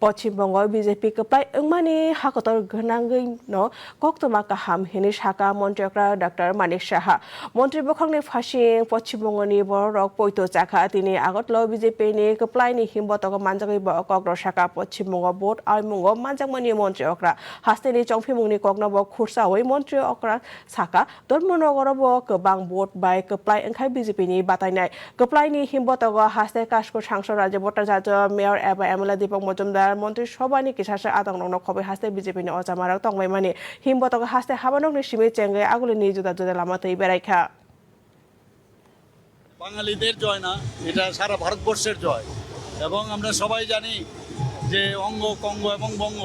Paschimbanga BJP কপ্লাই ওংমানি হাকতর গনাঙ্গৈ ন কক্তমা কাহাম হিনি সাকা মন্ত্রীকরা doctor Manik Saha মন্ত্রী বখাংনি ফাঁসি পশ্চিমবঙ্গনি বড় পৈত চাখা তিনি আগতল বিজেপি নি কপ্লাইনি হিমবতক মানজাগৈ কগ্র সাকা পশ্চিমবঙ্গ বোর্ড আইমুঙ্গ মানজাংমানি মন্ত্রী অকরা হাস্তেনি চংফিমুংনি কগ্নব খুরসাওই মন্ত্রী অকরা সাকা ধর্মনগরব গোबां বোর্ড বাই কপ্লাই ওংখাই বিজেপি নি বাতাইনাই কপ্লাইনি হিমবতক হাস্তে কাশকো সাংসদ রাজ্য ভট্টাচার্য মেয়র এবা এমএলএ দীপক মজুমদার মন্ত্রী সভানি কিসাসে আদং নং খবে হাস্তে বিজেপি নি অজামারক তংবাই মানি হিমবতক হাস্তে হাবানক নি সিমি চেঙ্গে আগুলি নি জুদা জুদা লামাতেই বেড়াইখা বাঙালিদের জয় না, এটা সারা ভারতবর্ষের জয়। এবং আমরা সবাই জানি যে অঙ্গ কঙ্গ এবং বঙ্গ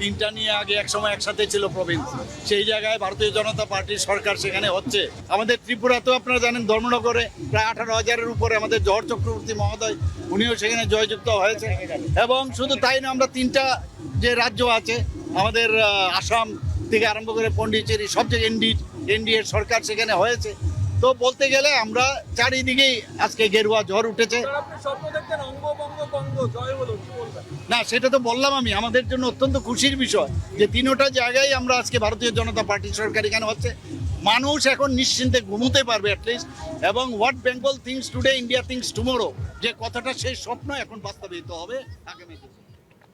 তিনটা নিয়ে আগে একসময় একসাথে ছিল প্রভিন্স, সেই জায়গায় ভারতীয় জনতা পার্টির সরকার সেখানে হচ্ছে। আমাদের ত্রিপুরাতেও আপনারা জানেন ধর্মনগরে প্রায় 18,000-এর উপরে আমাদের জহর চক্রবর্তী মহোদয় উনিও সেখানে জয়যুক্ত হয়েছে। এবং শুধু তাই না, আমরা তিনটা যে রাজ্য আছে আমাদের আসাম থেকে আরম্ভ করে পন্ডিচেরি সব জায়গায় এনডিএর সরকার সেখানে হয়েছে। তো বলতে গেলে আমরা চারিদিকেই আজকে গেরুয়া ঝড় উঠেছে। না, সেটা তো বললাম আমি, আমাদের জন্য অত্যন্ত খুশির বিষয় যে তিনটা জায়গায় আমরা আজকে ভারতীয় জনতা পার্টির সরকার এখানে হচ্ছে। মানুষ এখন নিশ্চিন্তে ঘুমোতে পারবে অ্যাটলিস্ট। এবং what Bengal things today India things tomorrow যে কথাটা, সেই স্বপ্ন এখন বাস্তবায়িত হবে আগামী দিনে।